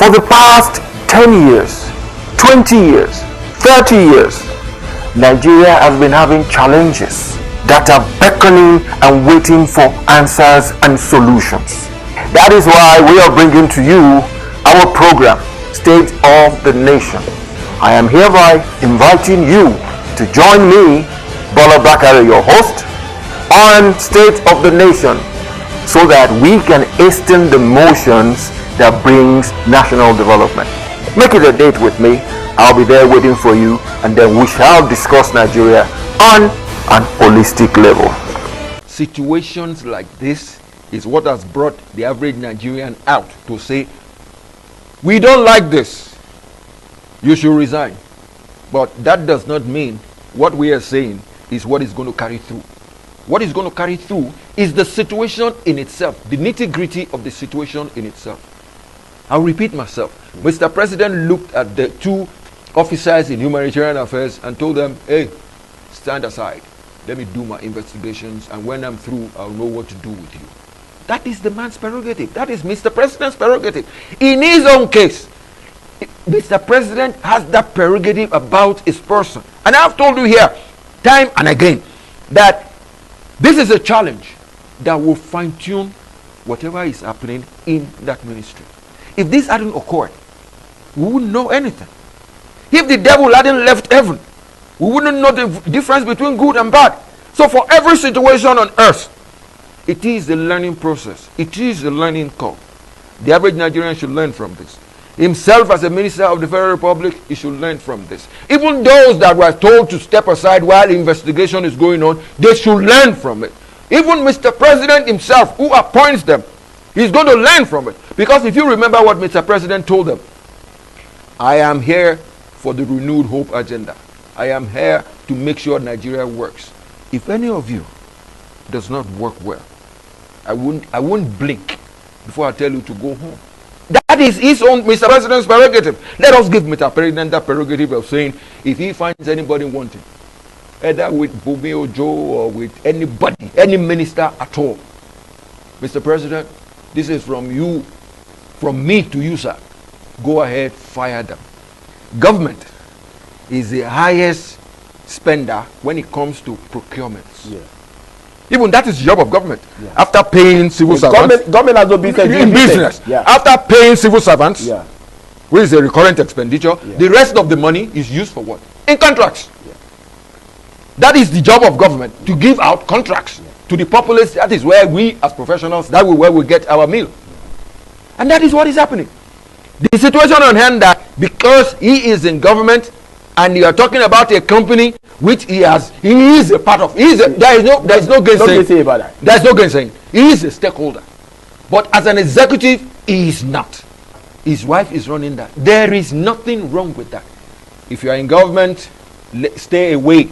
For the past 10 years, 20 years, 30 years, Nigeria has been having challenges that are beckoning and waiting for answers and solutions. That is why we are bringing to you our program, State of the Nation. I am hereby inviting you to join me, Bola Bakare, your host, on State of the Nation, so that we can hasten the motions that brings national development. Make it a date with me. I'll be there waiting for you, and then we shall discuss Nigeria on an holistic level. Situations like this is what has brought the average Nigerian out to say, we don't like this, you should resign. But that does not mean what we are saying is what is going to carry through. What is going to carry through is the situation in itself, the nitty-gritty of the situation in itself. I'll repeat myself. Mr. President looked at the two officers in humanitarian affairs and told them, hey, stand aside. Let me do my investigations, and when I'm through, I'll know what to do with you. That is the man's prerogative. That is Mr. President's prerogative. In his own case, Mr. President has that prerogative about his person. And I've told you here, time and again, that this is a challenge that will fine-tune whatever is happening in that ministry. If this hadn't occurred, we wouldn't know anything. If the devil hadn't left heaven, we wouldn't know the difference between good and bad. So for every situation on earth, it is a learning process. It is a learning curve. The average Nigerian should learn from this. Himself as a minister of the Federal Republic, he should learn from this. Even those that were told to step aside while investigation is going on, they should learn from it. Even Mr. President himself, who appoints them, he's going to learn from it. Because if you remember what Mr. President told them, I am here for the renewed hope agenda. I am here to make sure Nigeria works. If any of you does not work well, I won't blink before I tell you to go home. That is his own, Mr. President's prerogative. Let us give Mr. President that prerogative of saying, if he finds anybody wanting, either with Bumi Ojo or with anybody, any minister at all, Mr. President, this is from you, from me to you, sir. Go ahead, fire them. Government is the highest spender when it comes to procurements. Yeah. Even that is the job of government. Yeah. After paying civil servants, government has no business in business. Yeah. After paying civil servants, yeah, which is a recurrent expenditure, yeah, the rest of the money is used for what? In contracts. Yeah. That is the job of government, to give out contracts, yeah, to the populace. That is where we as professionals, that is where we get our meal. Yeah. And that is what is happening. The situation on hand that because he is in government and you are talking about a company which he is a part of. There is no gainsaying about that. There is no gainsaying. He is a stakeholder. But as an executive, he is not. His wife is running that. There is nothing wrong with that. If you are in government, stay away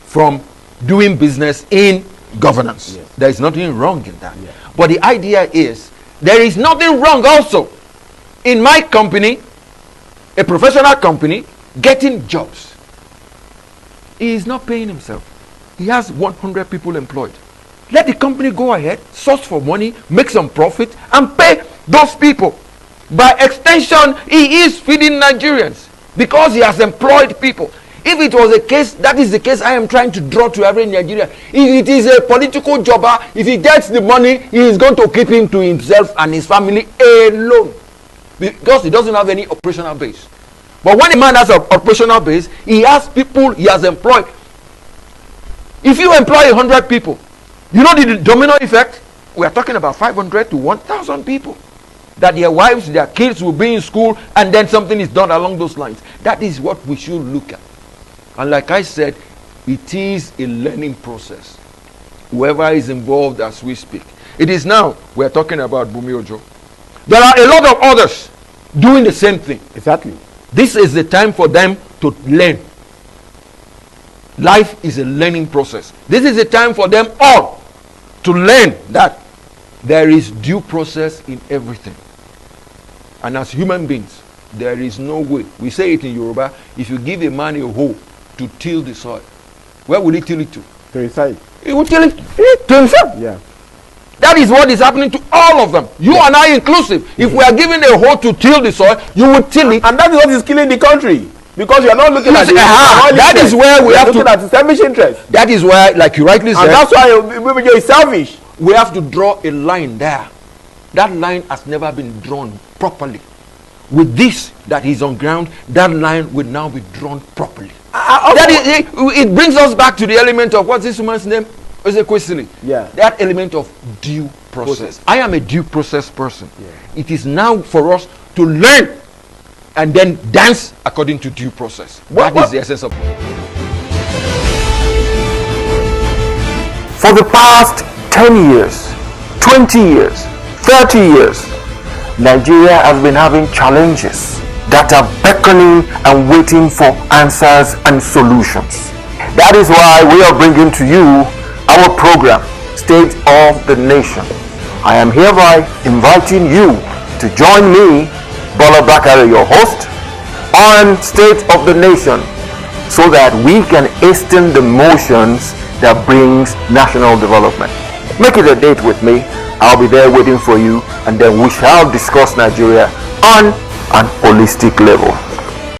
from doing business in governance. Yes. There is nothing wrong in that. Yeah. But the idea is, there is nothing wrong also in my company, a professional company, getting jobs. He is not paying himself. He has 100 people employed. Let the company go ahead, source for money, make some profit, and pay those people. By extension, he is feeding Nigerians because he has employed people. If it was a case, that is the case I am trying to draw to every Nigerian. If it is a political jobber, if he gets the money, he is going to keep him to himself and his family alone, because he doesn't have any operational base. But when a man has an operational base, he has people he has employed. If you employ 100 people, you know the domino effect? We are talking about 500 to 1,000 people. That their wives, their kids will be in school, and then something is done along those lines. That is what we should look at. And like I said, it is a learning process. Whoever is involved as we speak. It is now we are talking about Bumi Ojo. There are a lot of others doing the same thing. Exactly. This is the time for them to learn. Life is a learning process. This is the time for them all to learn that there is due process in everything. And as human beings, there is no way. We say it in Yoruba, if you give a man a hoe to till the soil, where will he till it to? To his side. He will till it to himself. Yeah. That is what is happening to all of them. You and I inclusive. If we are given a hoe to till the soil, you will till it. And that is what is killing the country. Because you are not looking at that is where we have to looking at the selfish interest. That is where, like you rightly said, and that's why you're selfish. We have to draw a line there. That line has never been drawn properly. With this that is on ground, that line will now be drawn properly. It brings us back to the element of, what's this woman's name? Yeah. That element of due process. I am a due process person. Yeah. It is now for us to learn and then dance according to due process. That is the essence of it. For the past 10 years, 20 years, 30 years, Nigeria has been having challenges that are beckoning and waiting for answers and solutions. That is why we are bringing to you our program, State of the Nation. I am hereby inviting you to join me, Bola Bakare, your host, on State of the Nation, so that we can hasten the motions that brings national development. Make it a date with me. I'll be there waiting for you, and then we shall discuss Nigeria on an holistic level.